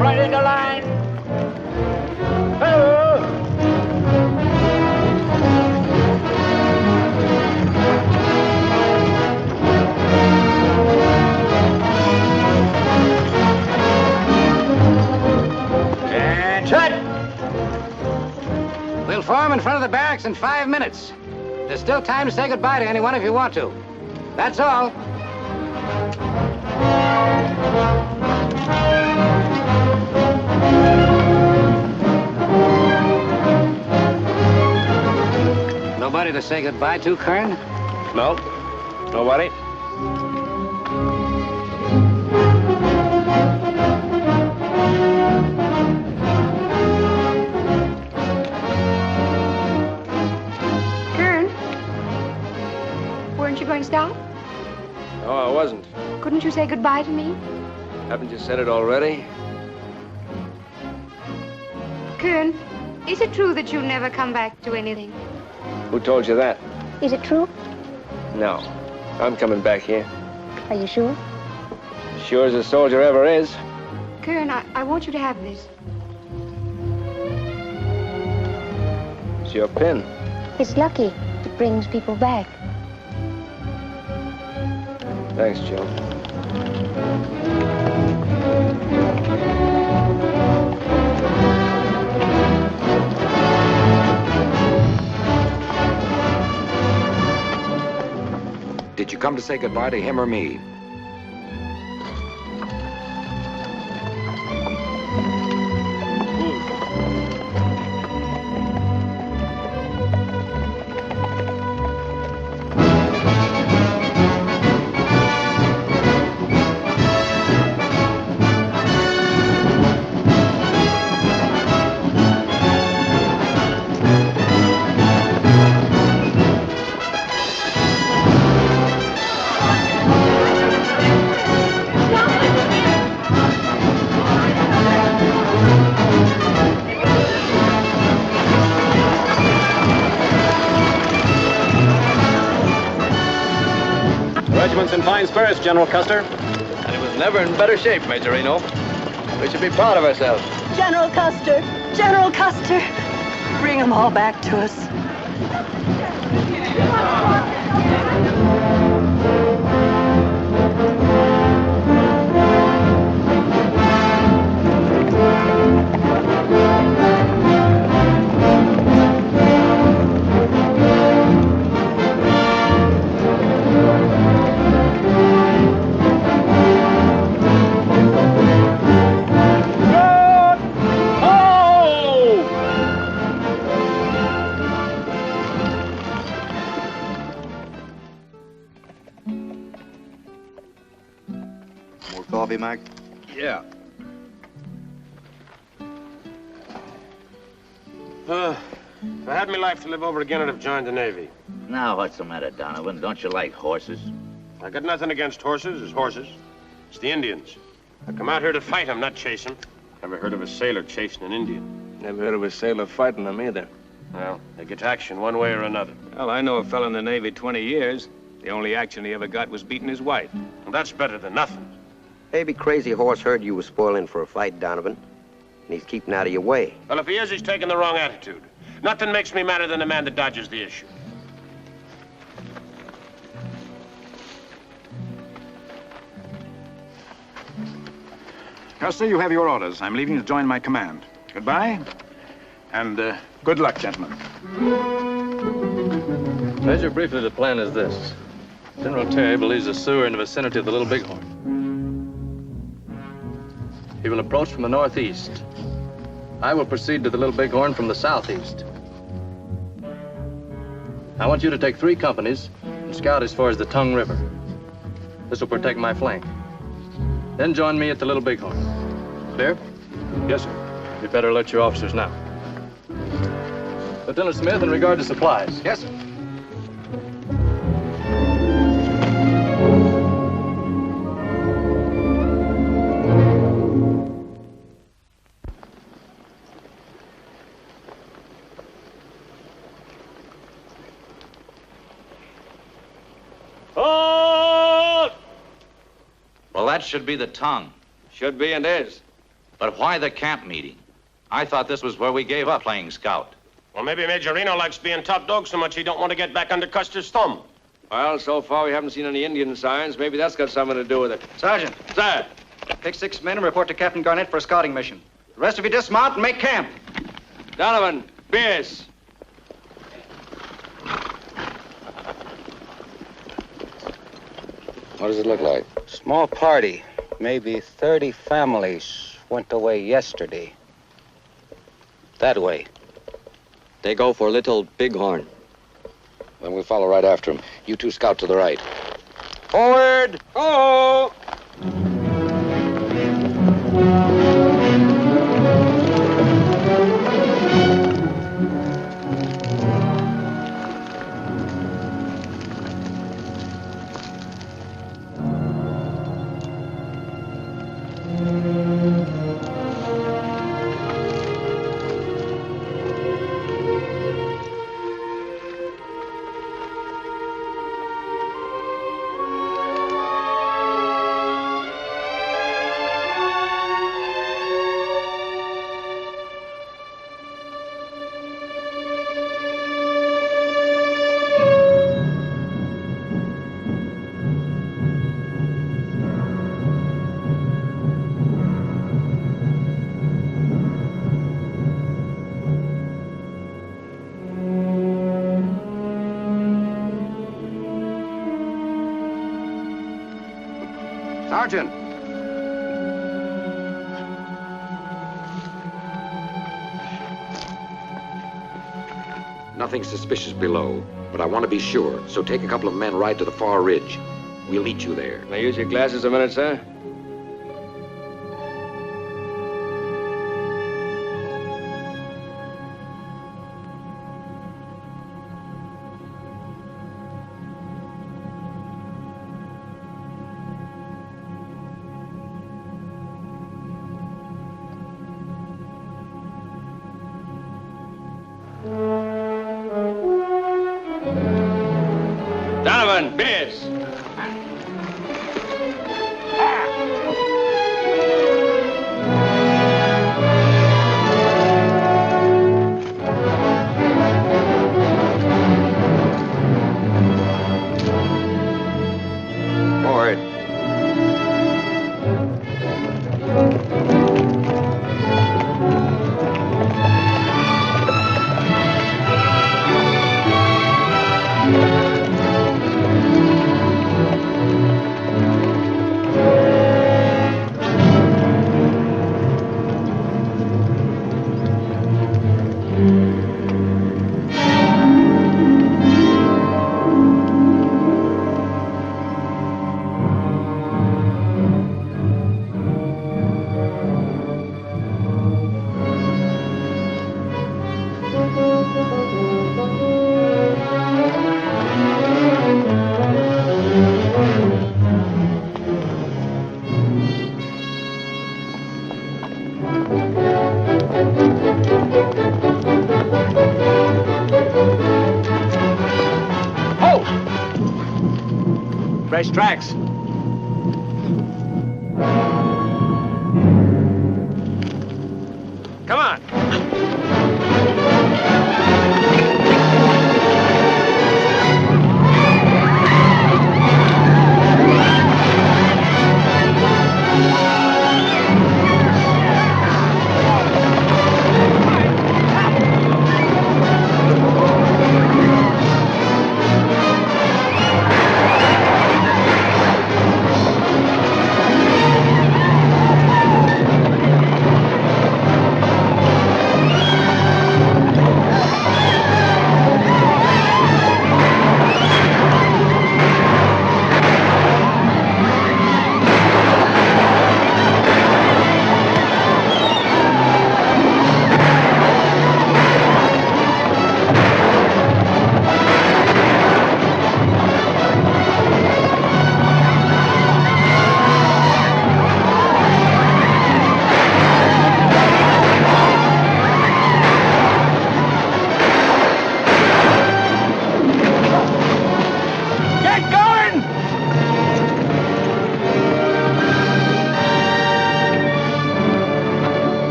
Right into line. Hello. And shut. We'll form in front of the barracks in 5 minutes. There's still time to say goodbye to anyone if you want to. That's all. Nobody to say goodbye to, Kern? No. Nobody. stop? No, I wasn't. Couldn't you say goodbye to me? Haven't you said it already? Kern, is it true that you'll never come back to anything? Who told you that? Is it true? No. I'm coming back here. Are you sure? Sure as a soldier ever is. Kern, I want you to have this. It's your pin. It's lucky. It brings people back. Thanks, Joe. Did you come to say goodbye to him or me? Regiment's in fine spirits, General Custer. And it was never in better shape, Majorino. We should be proud of ourselves. General Custer! General Custer! Bring them all back to us. Coffee, Mac? Yeah. If I had my life to live over again, I'd have joined the Navy. Now, what's the matter, Donovan? Don't you like horses? I got nothing against horses. It's horses. It's the Indians. I come out here to fight them, not chase them. Never heard of a sailor chasing an Indian. Never heard of a sailor fighting them either. Well, they get action one way or another. Well, I know a fellow in the Navy 20 years. The only action he ever got was beating his wife. Well, that's better than nothing. Maybe Crazy Horse heard you were spoiling for a fight, Donovan, and he's keeping out of your way. Well, if he is, he's taking the wrong attitude. Nothing makes me madder than a man that dodges the issue. Custer, you have your orders. I'm leaving to join my command. Goodbye, and good luck, gentlemen. Major, briefly, the plan is this. General Terry believes the Sioux are in the vicinity of the Little Bighorn. He will approach from the northeast. I will proceed to the Little Bighorn from the southeast. I want you to take 3 companies and scout as far as the Tongue River. This will protect my flank. Then join me at the Little Bighorn. Clear? Yes, sir. You'd better alert your officers now. Lieutenant Smith, in regard to supplies. Yes, sir. Well, that should be the Tongue. Should be and is. But why the camp meeting? I thought this was where we gave up playing scout. Well, maybe Majorino likes being top dog so much he don't want to get back under Custer's thumb. Well, so far we haven't seen any Indian signs. Maybe that's got something to do with it. Sergeant. Sir. Take 6 men and report to Captain Garnett for a scouting mission. The rest of you dismount and make camp. Donovan, Pierce. What does it look like? Small party. Maybe 30 families went away yesterday. That way. They go for Little Bighorn. Then we'll follow right after him. You 2 scout to the right. Forward! Oh! Sergeant! Nothing suspicious below, but I want to be sure, so take a couple of men right to the far ridge. We'll meet you there. May I use your glasses a minute, sir? Donovan, Biz! Forward. Fresh tracks. Come on.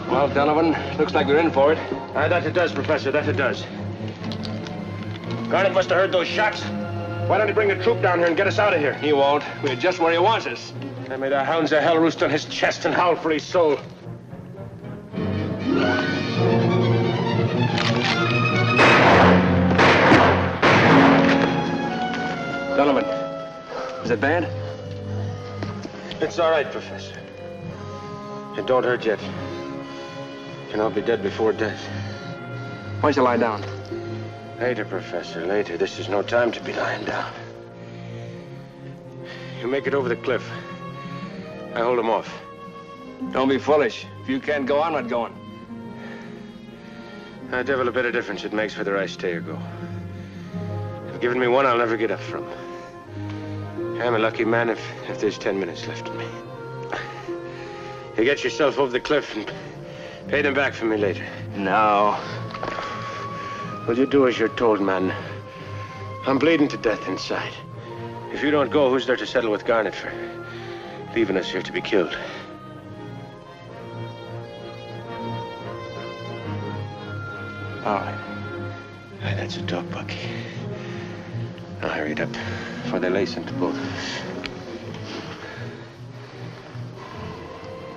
Well, Donovan, looks like we're in for it. That it does, Professor, that it does. Garnett must have heard those shots. Why don't he bring a troop down here and get us out of here? He won't. We're just where he wants us. I made the hounds of hell roost on his chest and howl for his soul. Donovan, is it bad? It's all right, Professor. It don't hurt yet. And I'll be dead before death. Why don't you lie down? Later, Professor, later. This is no time to be lying down. You make it over the cliff. I hold him off. Don't be foolish. If you can't go, I'm not going. A devil a bit of difference it makes whether I stay or go. You've given me one I'll never get up from. I'm a lucky man if there's 10 minutes left in me. You get yourself over the cliff and pay them back for me later. No. Will you do as you're told, man? I'm bleeding to death inside. If you don't go, who's there to settle with Garnett for leaving us here to be killed? All right. Aye, that's a talk, Bucky. Now hurry it up before they lace into both of us.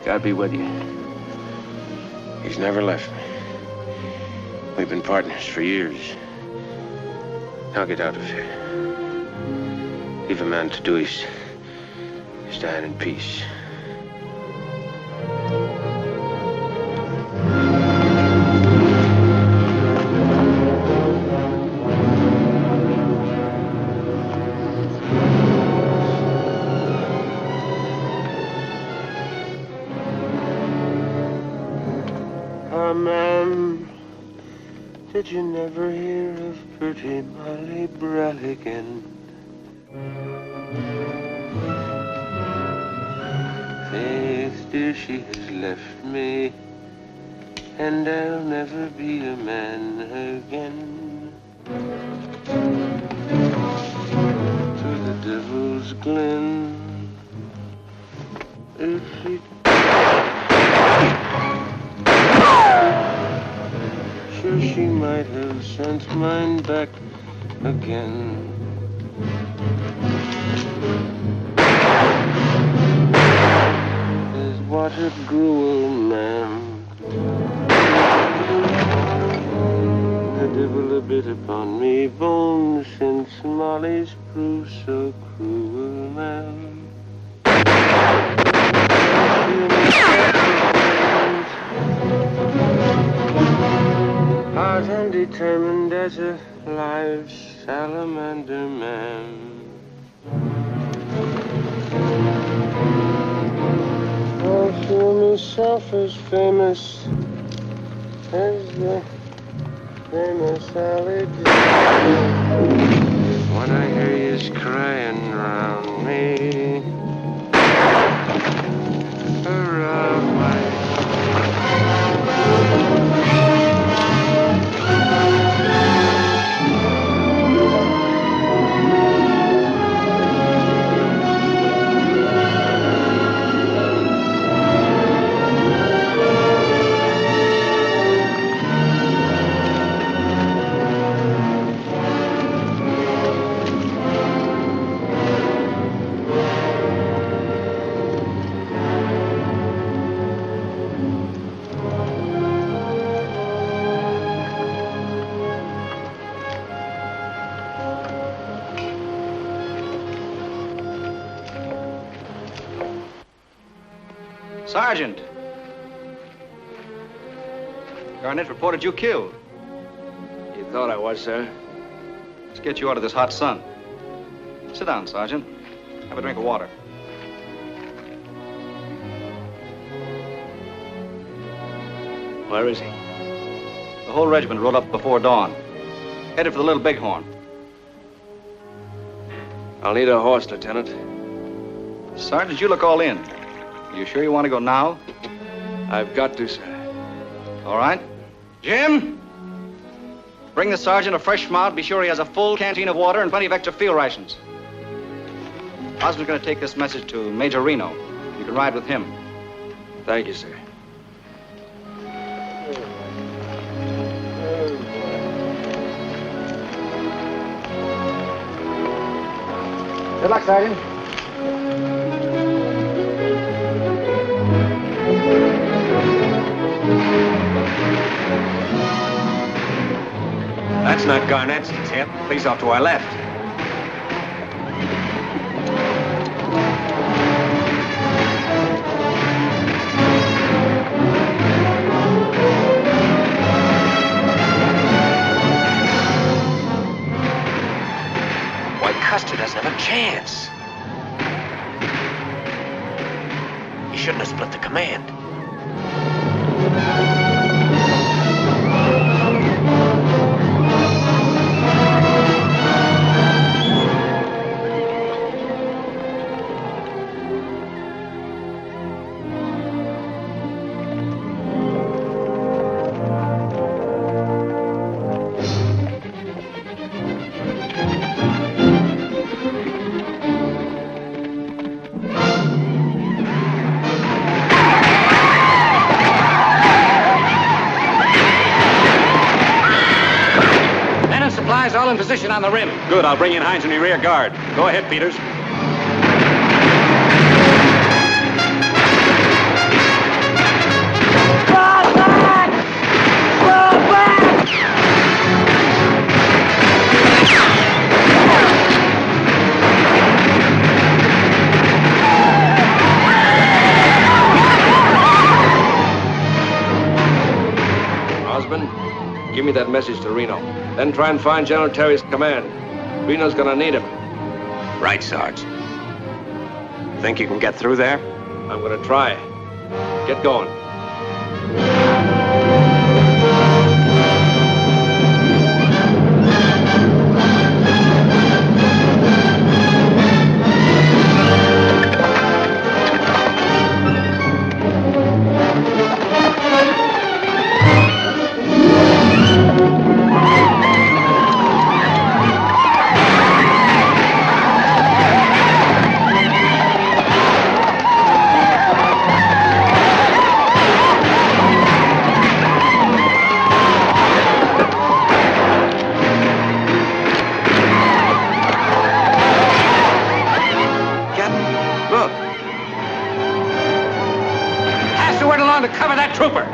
God be with you. He's never left me. We've been partners for years. Now get out of here. Leave a man to do his dying in peace. Ma'am, did you never hear of pretty Molly Bralligan? Faith, dear, she has left me, and I'll never be a man again. To the Devil's Glen, if she... Sure, she might have sent mine back again. Is what a gruel, ma'am. The devil a bit upon me bones since Molly's proved so cruel, ma'am. Hard and determined as a live salamander, man. I feel myself as famous as the famous alligator. When I hear you crying round me, around my... Sergeant! Garnett reported you killed. You thought I was, sir? Let's get you out of this hot sun. Sit down, Sergeant. Have a drink of water. Where is he? The whole regiment rode up before dawn. Headed for the Little Bighorn. I'll need a horse, Lieutenant. Sergeant, you look all in. You sure you want to go now? I've got to, sir. All right. Jim! Bring the sergeant a fresh mount. Be sure he has a full canteen of water and plenty of extra field rations. Osmond's going to take this message to Major Reno. You can ride with him. Thank you, sir. Good luck, Sergeant. That's not Garnett's tip. He's off to our left. Why, Custer doesn't have a chance. He shouldn't have split the command. guys all in position on the rim. Good, I'll bring in Hines in the rear guard. Go ahead, Peters. Fall back! Fall back! Osmond, give me that message to Reno. Then try and find General Terry's command. Reno's gonna need him. Right, Sarge. Think you can get through there? I'm gonna try. Get going. To cover that trooper.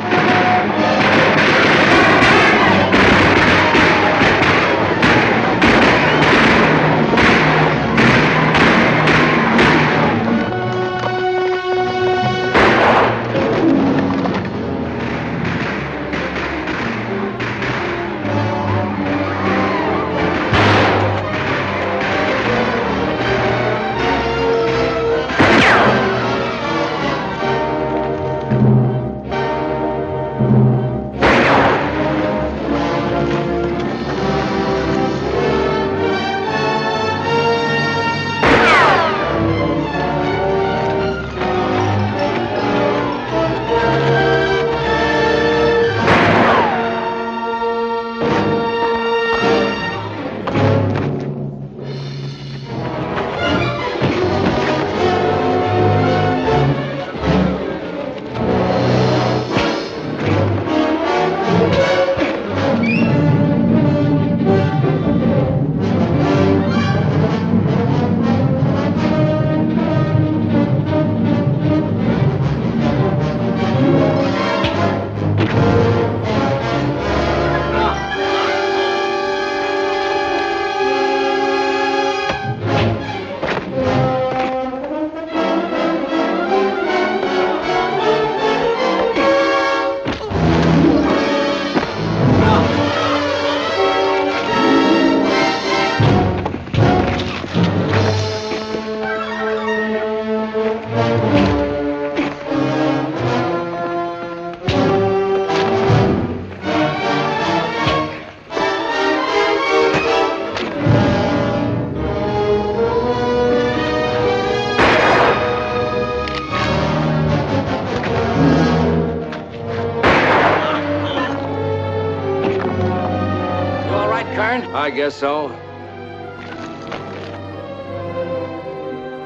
I guess so.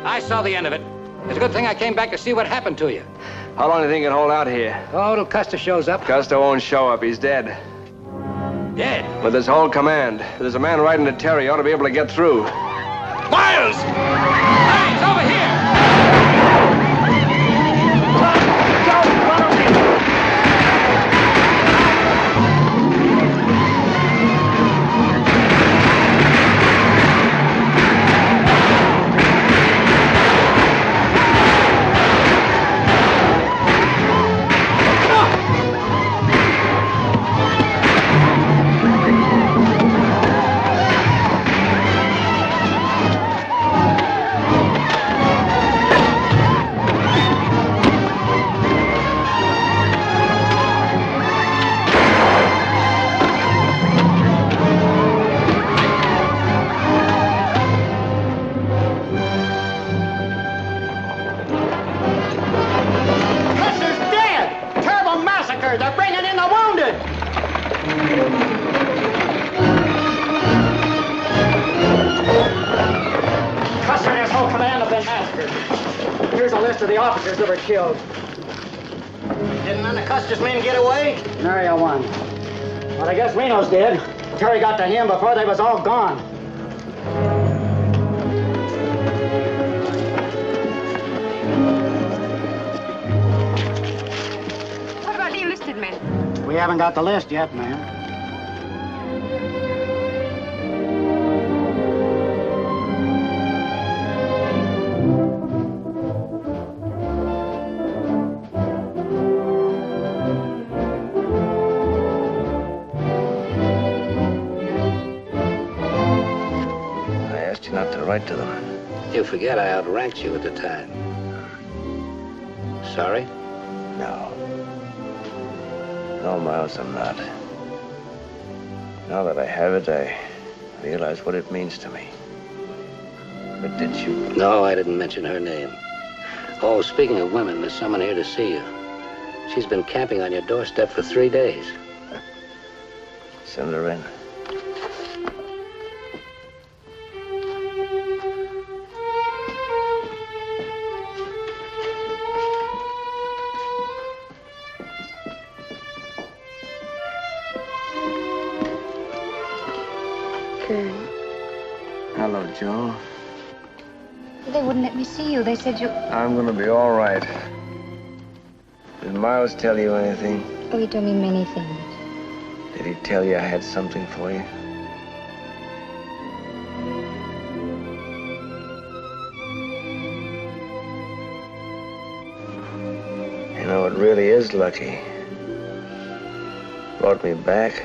I saw the end of it. It's a good thing I came back to see what happened to you. How long do you think you can hold out here? Oh, till Custer shows up. Custer won't show up. He's dead. Dead? With this whole command, there's a man riding to Terry. He ought to be able to get through. Miles! Hines, over here! They're bringing in the wounded! Custer and his whole command have been massacred. Here's a list of the officers that were killed. Didn't none of Custer's men get away? Nary a one. Well, I guess Reno's dead. military got to him before they was all gone. What about the enlisted men? We haven't got the list yet, ma'am. Not to write to them. You forget I outranked you at the time. Sorry? No. No, Miles, I'm not. Now that I have it, I realize what it means to me. But did you? No, I didn't mention her name. Oh, speaking of women, there's someone here to see you. She's been camping on your doorstep for 3 days. Send her in. Hello, Joe. They wouldn't let me see you. They said you... I'm gonna be all right. Did Miles tell you anything? Oh, he told me many things. Did he tell you I had something for you? You know, it really is lucky. Brought me back.